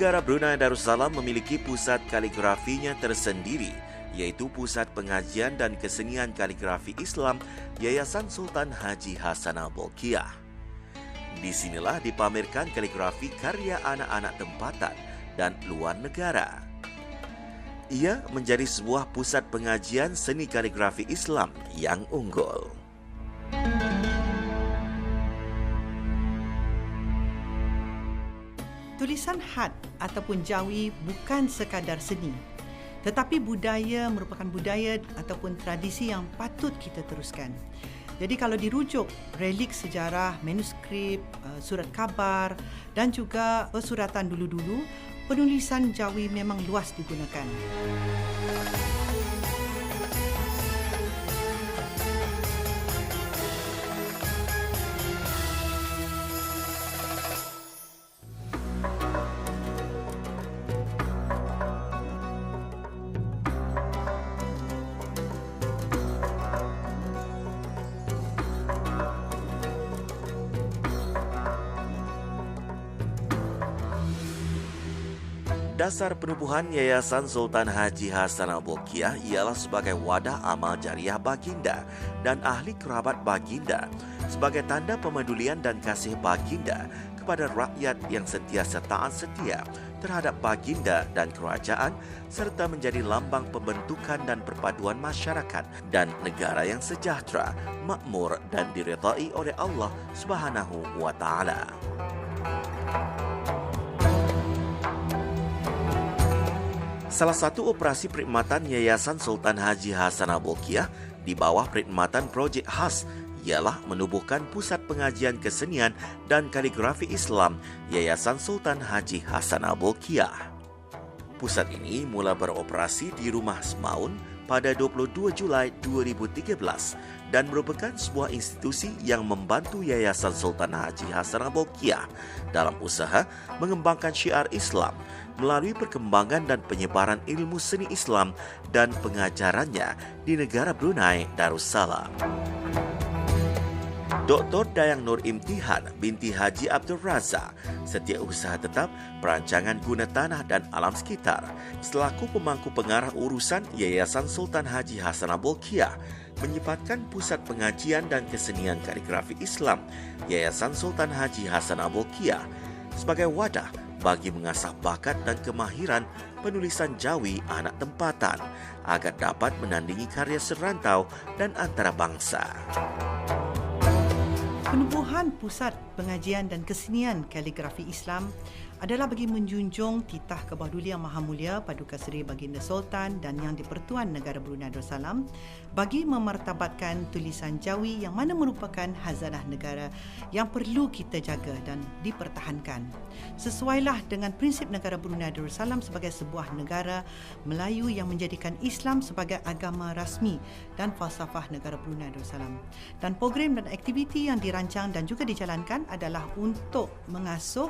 Negara Brunei Darussalam memiliki pusat kaligrafinya tersendiri, iaitu Pusat Pengajian dan Kesenian Kaligrafi Islam Yayasan Sultan Haji Hassanal Bolkiah. Di sinilah dipamerkan kaligrafi karya anak-anak tempatan dan luar negara. Ia menjadi sebuah pusat pengajian seni kaligrafi Islam yang unggul. Tulisan khat ataupun jawi bukan sekadar seni, tetapi budaya merupakan budaya ataupun tradisi yang patut kita teruskan. Jadi kalau dirujuk relik sejarah, manuskrip, surat khabar dan juga persuratan dulu-dulu, penulisan jawi memang luas digunakan. Dasar penubuhan Yayasan Sultan Haji Hassanal Bolkiah ialah sebagai wadah amal jariah baginda dan ahli kerabat baginda sebagai tanda pemedulian dan kasih baginda kepada rakyat yang sentiasa taat setia terhadap baginda dan kerajaan serta menjadi lambang pembentukan dan perpaduan masyarakat dan negara yang sejahtera, makmur dan diridai oleh Allah Subhanahu wa taala. Salah satu operasi perkhidmatan Yayasan Sultan Haji Hassanal Bolkiah di bawah perkhidmatan projek khas ialah menubuhkan Pusat Pengajian Kesenian dan Kaligrafi Islam Yayasan Sultan Haji Hassanal Bolkiah. Pusat ini mula beroperasi di Rumah Semaun pada 22 Julai 2013 dan merupakan sebuah institusi yang membantu Yayasan Sultan Haji Hassanal Bolkiah dalam usaha mengembangkan syiar Islam melalui perkembangan dan penyebaran ilmu seni Islam dan pengajarannya di negara Brunei Darussalam. Dr. Dayang Nur Imtihan binti Haji Abdul Razak, Setiausaha Tetap Perancangan Guna Tanah dan Alam Sekitar, selaku pemangku pengarah urusan Yayasan Sultan Haji Hassanal Bolkiah, menyifatkan Pusat Pengajian dan Kesenian Kaligrafi Islam Yayasan Sultan Haji Hassanal Bolkiah sebagai wadah bagi mengasah bakat dan kemahiran penulisan jawi anak tempatan agar dapat menandingi karya serantau dan antarabangsa. Penubuhan Pusat Pengajian dan Kesenian Kaligrafi Islam adalah bagi menjunjung titah kebahadulian Maha Mulia Paduka Seri Baginda Sultan dan Yang di-Pertuan Negara Brunei Darussalam bagi memartabatkan tulisan jawi yang mana merupakan khazanah negara yang perlu kita jaga dan dipertahankan. Sesuailah dengan prinsip negara Brunei Darussalam sebagai sebuah negara Melayu yang menjadikan Islam sebagai agama rasmi dan falsafah negara Brunei Darussalam. Dan program dan aktiviti yang dirancang dan juga dijalankan adalah untuk mengasuh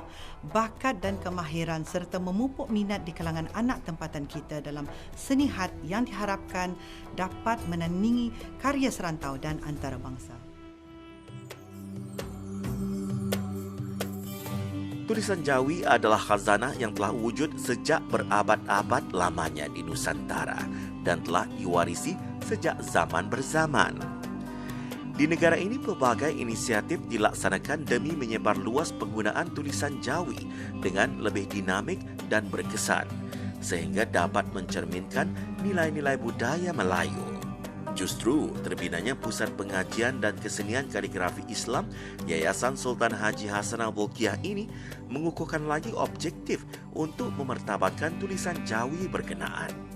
bakat dan kemahiran serta memupuk minat di kalangan anak tempatan kita dalam seni khat yang diharapkan dapat menandingi karya serantau dan antarabangsa. Tulisan jawi adalah khazanah yang telah wujud sejak berabad-abad lamanya di Nusantara dan telah diwarisi sejak zaman berzaman. Di negara ini, pelbagai inisiatif dilaksanakan demi menyebar luas penggunaan tulisan jawi dengan lebih dinamik dan berkesan, sehingga dapat mencerminkan nilai-nilai budaya Melayu. Justru terbinanya Pusat Pengajian dan Kesenian Kaligrafi Islam Yayasan Sultan Haji Hassanal Bolkiah ini mengukuhkan lagi objektif untuk memartabatkan tulisan jawi berkenaan.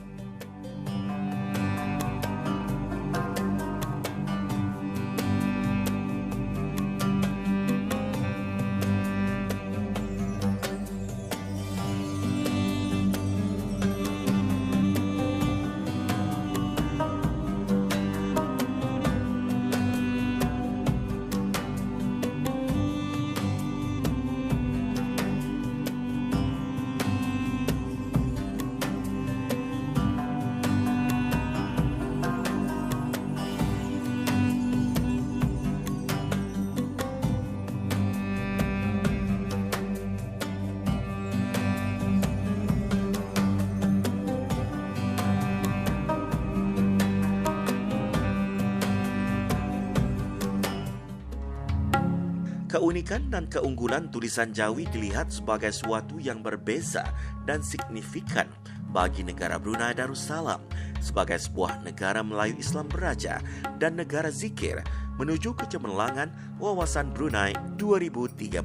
Keunikan dan keunggulan tulisan Jawi dilihat sebagai suatu yang berbeza dan signifikan bagi negara Brunei Darussalam sebagai sebuah negara Melayu Islam beraja dan negara zikir menuju kecemerlangan wawasan Brunei 2035.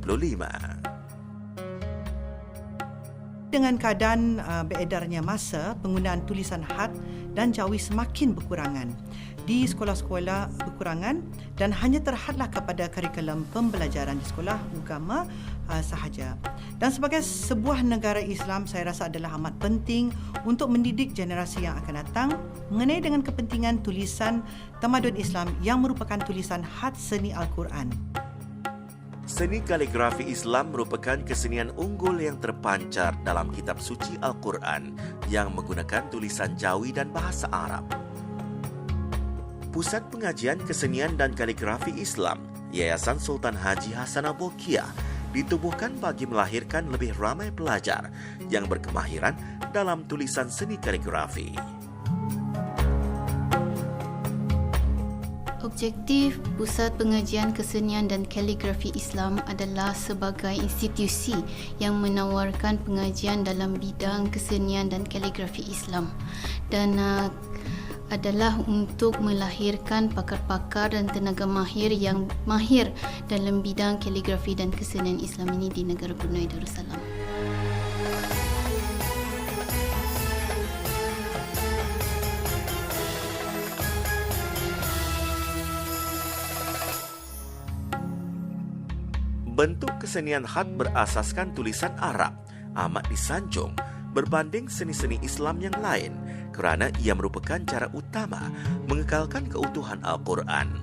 Dengan keadaan beredarnya masa, penggunaan tulisan khat dan Jawi semakin berkurangan di sekolah-sekolah berkurangan dan hanya terhadlah kepada kurikulum pembelajaran di sekolah agama sahaja. Dan sebagai sebuah negara Islam, saya rasa adalah amat penting untuk mendidik generasi yang akan datang mengenai dengan kepentingan tulisan tamadun Islam yang merupakan tulisan khat seni Al-Quran. Seni kaligrafi Islam merupakan kesenian unggul yang terpancar dalam kitab suci Al-Quran yang menggunakan tulisan Jawi dan bahasa Arab. Pusat Pengajian Kesenian dan Kaligrafi Islam, Yayasan Sultan Haji Hassanal Bolkiah, ditubuhkan bagi melahirkan lebih ramai pelajar yang berkemahiran dalam tulisan seni kaligrafi. Objektif Pusat Pengajian Kesenian dan Kaligrafi Islam adalah sebagai institusi yang menawarkan pengajian dalam bidang kesenian dan kaligrafi Islam dan adalah untuk melahirkan pakar-pakar dan tenaga mahir yang mahir dalam bidang kaligrafi dan kesenian Islam ini di negara Brunei Darussalam. Bentuk kesenian khat berasaskan tulisan Arab amat disanjung berbanding seni-seni Islam yang lain kerana ia merupakan cara utama mengekalkan keutuhan Al-Quran.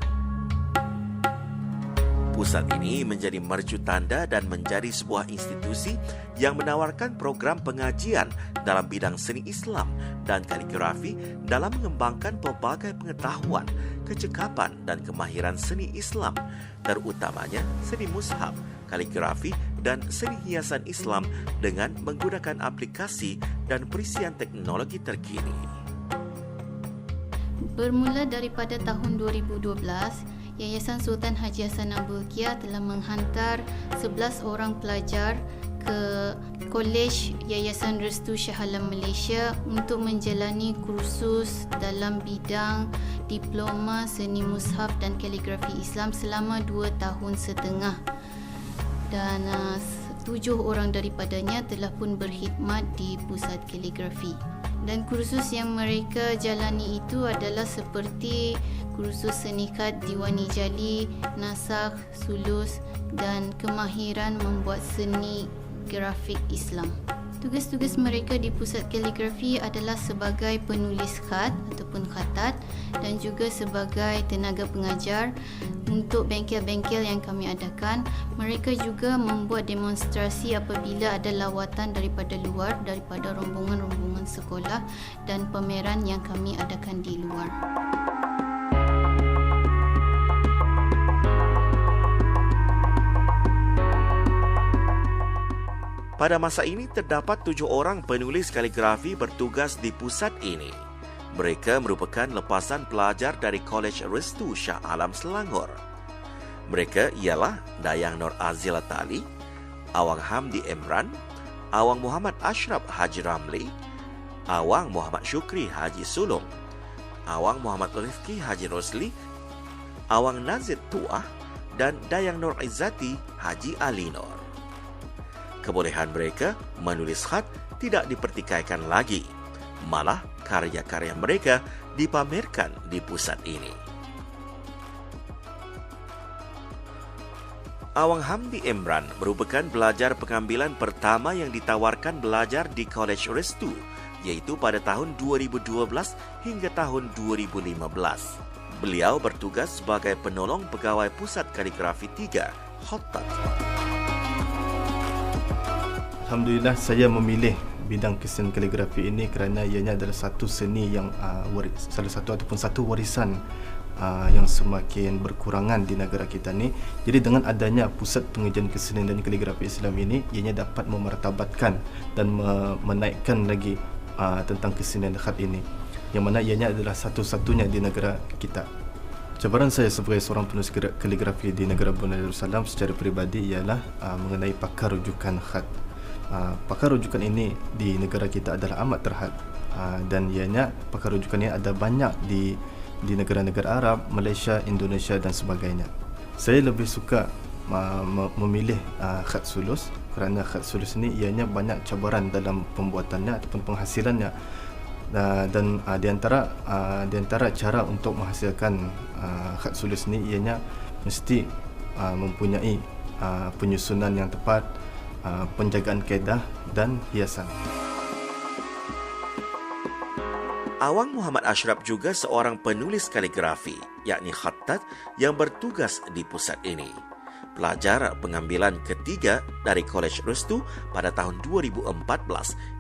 Pusat ini menjadi mercu tanda dan menjadi sebuah institusi yang menawarkan program pengajian dalam bidang seni Islam dan kaligrafi dalam mengembangkan pelbagai pengetahuan, kecekapan dan kemahiran seni Islam, terutamanya seni mushaf, kaligrafi dan seni hiasan Islam dengan menggunakan aplikasi dan perisian teknologi terkini. Bermula daripada tahun 2012, Yayasan Sultan Haji Hassanal Bolkiah telah menghantar 11 orang pelajar ke Kolej Yayasan Restu Shah Alam Malaysia untuk menjalani kursus dalam bidang Diploma Seni Mushaf dan Kaligrafi Islam selama 2 tahun setengah. Dan 7 orang daripadanya telah pun berkhidmat di Pusat Kaligrafi. Dan kursus yang mereka jalani itu adalah seperti kursus seni khat Diwani Jali, Nasakh, Sulus dan kemahiran membuat seni grafik Islam. Tugas-tugas mereka di Pusat Kaligrafi adalah sebagai penulis khat ataupun khatat dan juga sebagai tenaga pengajar untuk bengkel-bengkel yang kami adakan. Mereka juga membuat demonstrasi apabila ada lawatan daripada luar, daripada rombongan-rombongan sekolah dan pameran yang kami adakan di luar. Pada masa ini terdapat 7 orang penulis kaligrafi bertugas di pusat ini. Mereka merupakan lepasan pelajar dari Kolej Restu Shah Alam Selangor. Mereka ialah Dayang Nur Azila Tali, Awang Hamdi Emran, Awang Muhammad Ashraf Haji Ramli, Awang Muhammad Syukri Haji Sulung, Awang Muhammad Rifki Haji Rosli, Awang Nazir Tuah dan Dayang Nur Izzati Haji Alinor. Kebolehan mereka menulis khat tidak dipertikaikan lagi. Malah karya-karya mereka dipamerkan di pusat ini. Awang Hamdi Emran merupakan pelajar pengambilan pertama yang ditawarkan belajar di Kolej Restu, iaitu pada tahun 2012 hingga tahun 2015. Beliau bertugas sebagai penolong pegawai Pusat Kaligrafi 3, Khattat. Alhamdulillah saya memilih bidang kesenian kaligrafi ini kerana ianya adalah satu seni yang satu warisan yang semakin berkurangan di negara kita ni. Jadi dengan adanya Pusat Pengajian Kesenian dan Kaligrafi Islam ini, ianya dapat memartabatkan dan menaikkan lagi tentang kesenian khat ini, yang mana ianya adalah satu-satunya di negara kita. Cabaran saya sebagai seorang penulis kaligrafi di negara Brunei Darussalam secara peribadi ialah mengenai pakar rujukan khat. Pakar rujukan ini di negara kita adalah amat terhad, dan ianya pakar rujukan ini ada banyak di negara-negara Arab, Malaysia, Indonesia dan sebagainya. Saya lebih suka memilih khat sulus kerana khat sulus ini ianya banyak cabaran dalam pembuatannya ataupun penghasilannya, dan di antara cara untuk menghasilkan khat sulus ini ianya mesti mempunyai penyusunan yang tepat, penjagaan kaedah dan hiasan. Awang Muhammad Ashraf juga seorang penulis kaligrafi, yakni khattat yang bertugas di pusat ini. Pelajar pengambilan ketiga dari Kolej Restu pada tahun 2014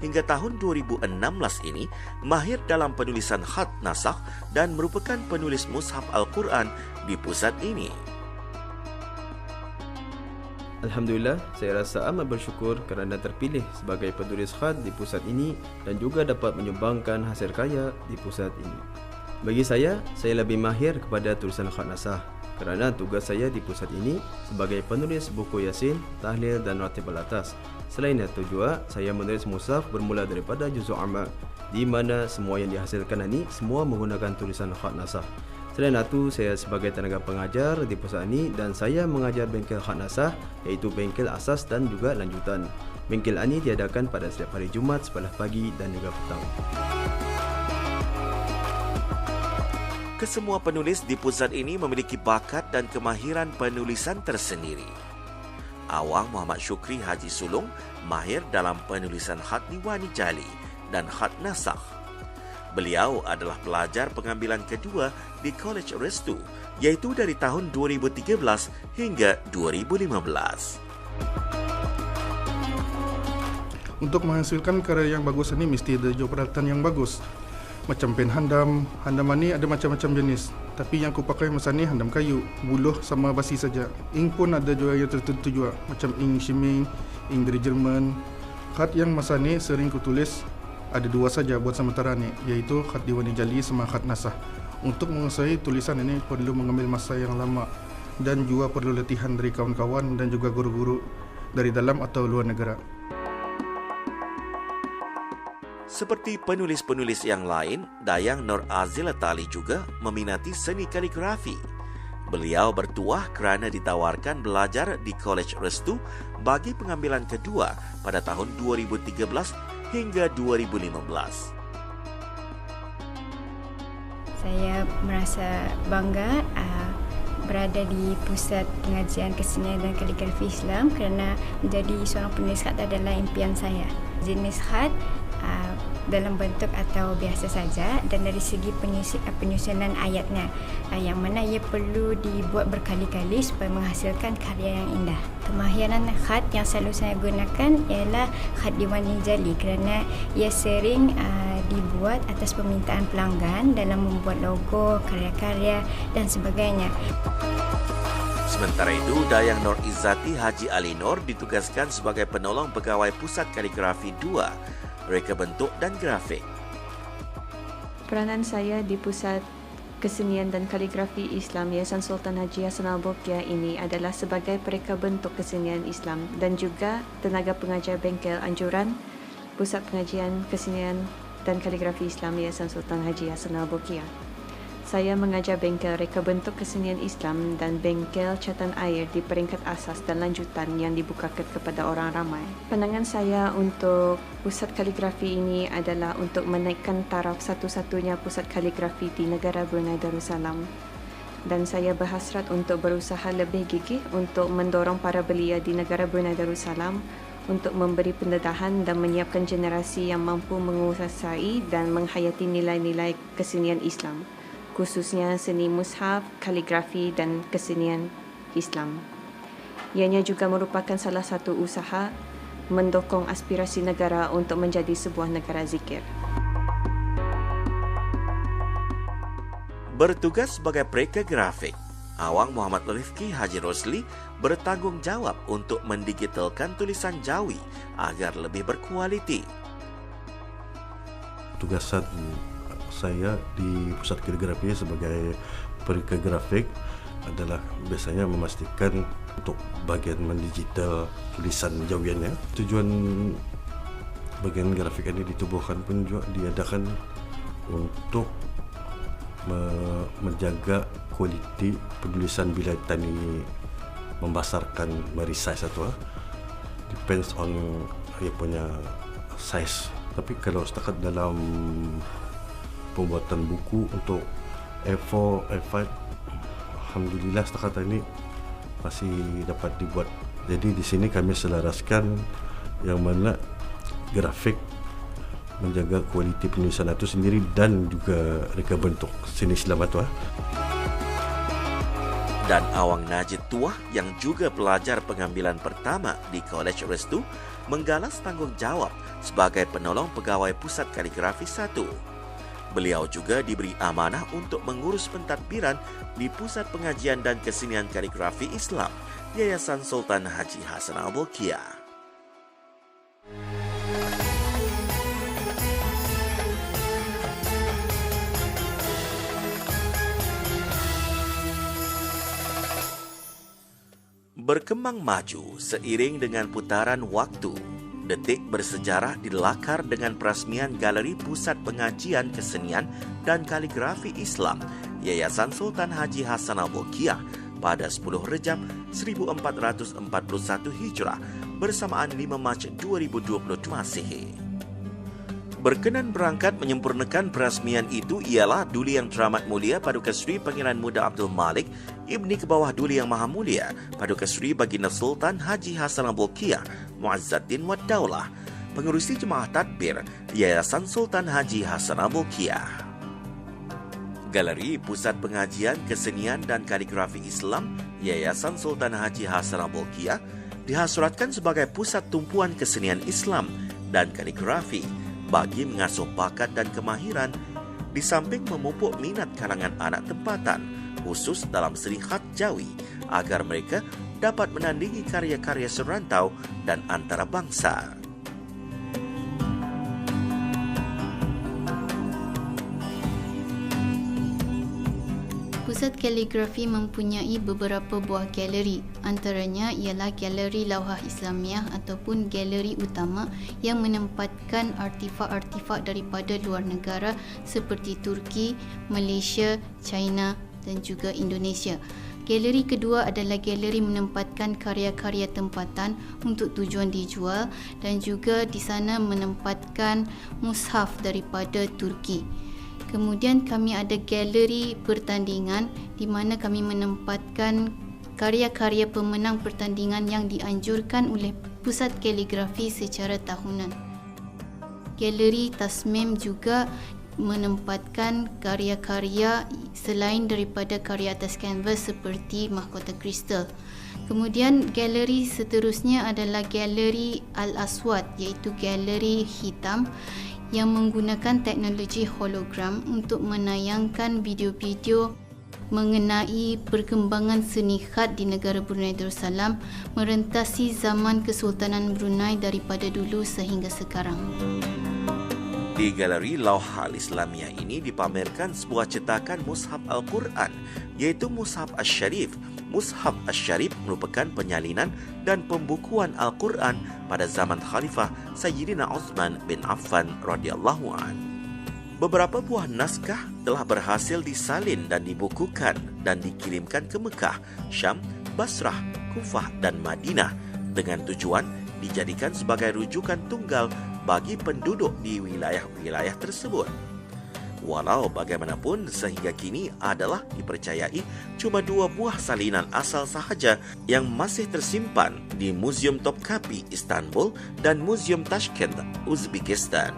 hingga tahun 2016 ini mahir dalam penulisan khat nasakh dan merupakan penulis mushaf Al-Quran di pusat ini. Alhamdulillah, saya rasa amat bersyukur kerana terpilih sebagai penulis khat di pusat ini dan juga dapat menyumbangkan hasil karya di pusat ini. Bagi saya lebih mahir kepada tulisan khat nasakh kerana tugas saya di pusat ini sebagai penulis buku Yasin, Tahlil dan Ratibul Atas. Selain itu juga, saya menulis mushaf bermula daripada Juzuk Amma, di mana semua yang dihasilkan ini semua menggunakan tulisan khat nasakh. Selain itu, saya sebagai tenaga pengajar di pusat ini dan saya mengajar bengkel khat nasakh, iaitu bengkel asas dan juga lanjutan. Bengkel ini diadakan pada setiap hari Jumaat sebelah pagi dan juga petang. Kesemua penulis di pusat ini memiliki bakat dan kemahiran penulisan tersendiri. Awang Muhammad Syukri Haji Sulong mahir dalam penulisan khat Diwani Jali dan khat nasakh. Beliau adalah pelajar pengambilan kedua di Kolej Restu, iaitu dari tahun 2013 hingga 2015. Untuk menghasilkan karya yang bagus ini mesti ada juga peralatan yang bagus. Macam pen handam ni ada macam-macam jenis. Tapi yang aku pakai masa ni handam kayu, buluh sama basi saja. Ink pun ada juga yang tertentu juga, macam ink Shiming, ink dari Jerman. Khat yang masa ni sering ku tulis ada dua saja buat sementara ni, iaitu khat Diwani Jali sama khat nasakh. Untuk menguasai tulisan ini perlu mengambil masa yang lama dan juga perlu latihan dari kawan-kawan dan juga guru-guru dari dalam atau luar negara. Seperti penulis-penulis yang lain, Dayang Nur Azila Tali juga meminati seni kaligrafi. Beliau bertuah kerana ditawarkan belajar di Kolej Restu bagi pengambilan kedua pada tahun 2013 hingga 2015. Saya merasa bangga berada di Pusat Pengajian Kesenian dan Kaligrafi Islam kerana menjadi seorang penulis khat adalah impian saya. Jenis khat dalam bentuk atau biasa saja, dan dari segi penyusunan ayatnya yang mana ia perlu dibuat berkali-kali supaya menghasilkan karya yang indah. Kemahiran khat yang selalu saya gunakan ialah khat Diwani Jali kerana ia sering dibuat atas permintaan pelanggan dalam membuat logo, karya-karya dan sebagainya. Sementara itu, Dayang Nur Izzati Haji Ali Nur ditugaskan sebagai penolong pegawai Pusat Kaligrafi 2, Reka Bentuk dan Grafik. Peranan saya di Pusat Kesenian dan Kaligrafi Islam Yayasan Sultan Haji Hassanal Bolkiah ini adalah sebagai pereka bentuk kesenian Islam dan juga tenaga pengajar bengkel anjuran Pusat Pengajian Kesenian dan Kaligrafi Islam Yayasan Sultan Haji Hassanal Bolkiah. Saya mengajar bengkel reka bentuk kesenian Islam dan bengkel catatan air di peringkat asas dan lanjutan yang dibukakan kepada orang ramai. Pandangan saya untuk pusat kaligrafi ini adalah untuk menaikkan taraf satu-satunya pusat kaligrafi di negara Brunei Darussalam. Dan saya berhasrat untuk berusaha lebih gigih untuk mendorong para belia di negara Brunei Darussalam untuk memberi pendedahan dan menyiapkan generasi yang mampu menguasai dan menghayati nilai-nilai kesenian Islam, khususnya seni mushaf, kaligrafi dan kesenian Islam. Ianya juga merupakan salah satu usaha mendukung aspirasi negara untuk menjadi sebuah negara zikir. Bertugas sebagai pereka grafik, Awang Muhammad Rifki Haji Rosli bertanggungjawab untuk mendigitalkan tulisan Jawi agar lebih berkualiti. Tugasan saya di pusat kaligrafi sebagai perika grafik adalah biasanya memastikan untuk bahagian mendigital tulisan jawiannya. Tujuan bahagian grafik ini ditubuhkan pun juga diadakan untuk menjaga kualiti penulisan bila tani membasarkan meresize atau depends on dia punya size. Tapi kalau setakat dalam pembuatan buku untuk A4, A5, alhamdulillah setakat ini masih dapat dibuat. Jadi di sini kami selaraskan yang mana grafik menjaga kualiti penulisan itu sendiri dan juga reka bentuk seni Islam itu. Dan Awang Najib Tuah yang juga pelajar pengambilan pertama di Kolej Restu menggalas tanggungjawab sebagai penolong pegawai Pusat Kaligrafi 1. Beliau juga diberi amanah untuk mengurus pentadbiran di Pusat Pengajian dan Kesenian Kaligrafi Islam Yayasan Sultan Haji Hasan Al-Bolkiah. Berkembang maju seiring dengan putaran waktu, detik bersejarah dilakar dengan perasmian Galeri Pusat Pengajian Kesenian dan Kaligrafi Islam Yayasan Sultan Haji Hasan Al-Bolkiah pada 10 Rejab 1441 Hijrah bersamaan 5 Mac 2022 Masehi. Berkenan berangkat menyempurnakan perasmian itu ialah Duli Yang Teramat Mulia Paduka Seri Pangeran Muda Abdul Malik Ibni Kebawah Duli Yang Maha Mulia Paduka Seri Baginda Sultan Haji Hasan Al-Bolkiah Muazzaddin Wad Daulah, Pengerusi Jemaah Tadbir Yayasan Sultan Haji Hasan Al-Bolkiah. Galeri Pusat Pengajian Kesenian dan Kaligrafi Islam Yayasan Sultan Haji Hasan Al-Bolkiah dihasuratkan sebagai pusat tumpuan kesenian Islam dan kaligrafi bagi mengasuh bakat dan kemahiran, di samping memupuk minat kalangan anak tempatan, khusus dalam seni khat Jawi, agar mereka dapat menandingi karya-karya serantau dan antarabangsa. Pusat Kaligrafi mempunyai beberapa buah galeri, antaranya ialah Galeri Lauhah Islamiah ataupun galeri utama yang menempatkan artifak-artifak daripada luar negara seperti Turki, Malaysia, China dan juga Indonesia. Galeri kedua adalah galeri menempatkan karya-karya tempatan untuk tujuan dijual dan juga di sana menempatkan mushaf daripada Turki. Kemudian kami ada galeri pertandingan di mana kami menempatkan karya-karya pemenang pertandingan yang dianjurkan oleh Pusat Kaligrafi secara tahunan. Galeri Tasmim juga menempatkan karya-karya selain daripada karya atas kanvas seperti mahkota kristal. Kemudian galeri seterusnya adalah Galeri Al-Aswad, iaitu galeri hitam yang menggunakan teknologi hologram untuk menayangkan video-video mengenai perkembangan seni khat di negara Brunei Darussalam merentasi zaman Kesultanan Brunei daripada dulu sehingga sekarang. Di Galeri Lauhah Al-Islamiah ini dipamerkan sebuah cetakan mushaf Al-Quran, iaitu Mushaf Asy-Syarif. Mushaf Asy-Syarif merupakan penyalinan dan pembukuan Al-Quran pada zaman Khalifah Sayyidina Uthman bin Affan radhiyallahu an. Beberapa buah naskah telah berhasil disalin dan dibukukan dan dikirimkan ke Mekah, Syam, Basrah, Kufah dan Madinah dengan tujuan dijadikan sebagai rujukan tunggal bagi penduduk di wilayah-wilayah tersebut. Walau bagaimanapun, sehingga kini adalah dipercayai cuma 2 buah salinan asal sahaja yang masih tersimpan di Museum Topkapi, Istanbul dan Museum Tashkent, Uzbekistan.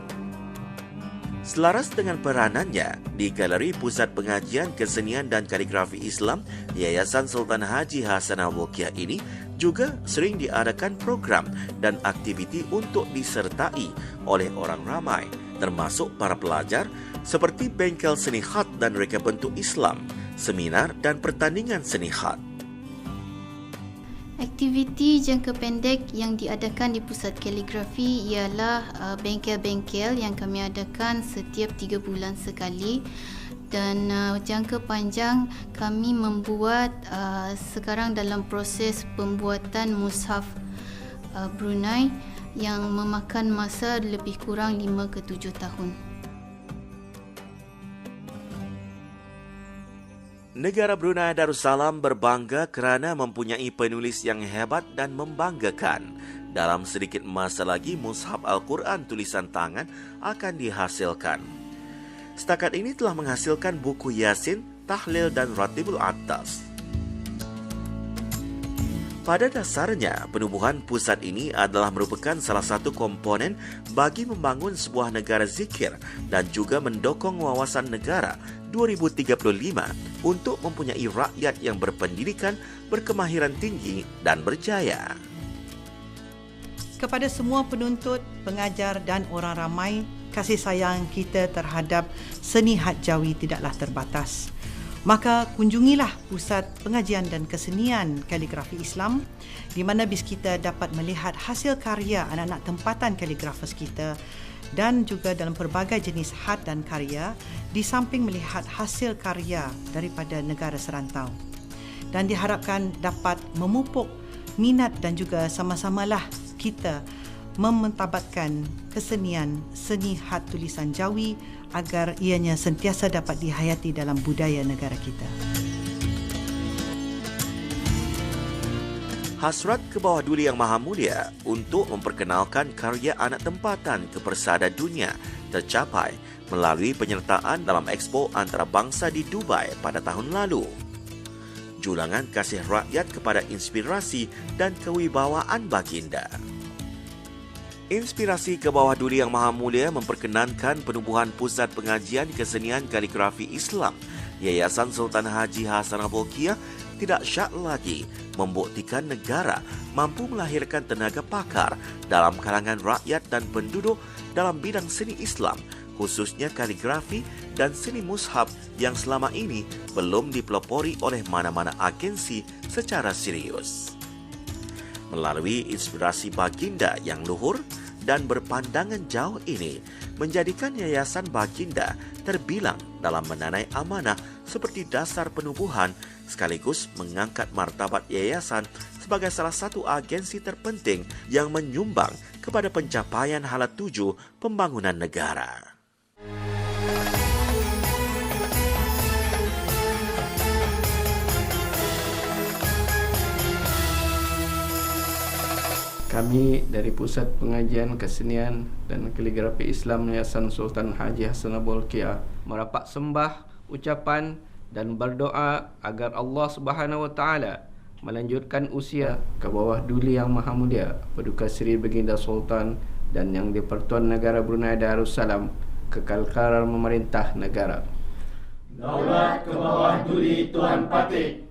Selaras dengan peranannya di Galeri Pusat Pengajian Kesenian dan Kaligrafi Islam Yayasan Sultan Haji Hasan Al-Bolkiah ini juga sering diadakan program dan aktiviti untuk disertai oleh orang ramai, termasuk para pelajar, seperti bengkel seni khat dan reka bentuk Islam, seminar dan pertandingan seni khat. Aktiviti jangka pendek yang diadakan di Pusat Kaligrafi ialah bengkel-bengkel yang kami adakan setiap 3 bulan sekali. dan jangka panjang kami membuat sekarang dalam proses pembuatan mushaf Brunei yang memakan masa lebih kurang 5 ke 7 tahun. Negara Brunei Darussalam berbangga kerana mempunyai penulis yang hebat dan membanggakan. Dalam sedikit masa lagi, mushaf Al-Quran tulisan tangan akan dihasilkan. Setakat ini telah menghasilkan buku Yasin, Tahlil dan Ratibul Atas. Pada dasarnya, penubuhan pusat ini adalah merupakan salah satu komponen bagi membangun sebuah negara zikir dan juga mendokong wawasan negara 2035 untuk mempunyai rakyat yang berpendidikan, berkemahiran tinggi dan berjaya. Kepada semua penuntut, pengajar dan orang ramai, kasih sayang kita terhadap seni had jawi tidaklah terbatas. Maka kunjungilah Pusat Pengajian dan Kesenian Kaligrafi Islam di mana bis kita dapat melihat hasil karya anak-anak tempatan kaligrafers kita dan juga dalam pelbagai jenis had dan karya di samping melihat hasil karya daripada negara serantau. Dan diharapkan dapat memupuk minat dan juga sama-samalah kita mementabatkan kesenian seni had tulisan Jawi agar ianya sentiasa dapat dihayati dalam budaya negara kita. Hasrat ke bawah Duli Yang Maha Mulia untuk memperkenalkan karya anak tempatan ke persada dunia tercapai melalui penyertaan dalam Expo Antarabangsa di Dubai pada tahun lalu. Julangan kasih rakyat kepada inspirasi dan kewibawaan baginda. Inspirasi ke bawah Duli Yang Maha Mulia memperkenankan penubuhan Pusat Pengajian Kesenian Kaligrafi Islam Yayasan Sultan Haji Hassanal Bolkiah tidak syak lagi membuktikan negara mampu melahirkan tenaga pakar dalam kalangan rakyat dan penduduk dalam bidang seni Islam, khususnya kaligrafi dan seni mushaf yang selama ini belum dipelopori oleh mana-mana agensi secara serius. Melalui inspirasi baginda yang luhur dan berpandangan jauh ini menjadikan Yayasan Baginda terbilang dalam menanai amanah seperti dasar penubuhan sekaligus mengangkat martabat yayasan sebagai salah satu agensi terpenting yang menyumbang kepada pencapaian hala tuju pembangunan negara. Kami dari Pusat Pengajian Kesenian dan Kaligrafi Islam Yayasan Sultan Haji Hassanal Bolkiah merapat sembah, ucapan dan berdoa agar Allah Subhanahu Wa Taala melanjutkan usia ke bawah Duli Yang Maha Mulia Paduka Seri Baginda Sultan dan Yang di-Pertuan Negara Brunei Darussalam kekal karal memerintah negara. Daulat ke bawah Duli Tuan Patih.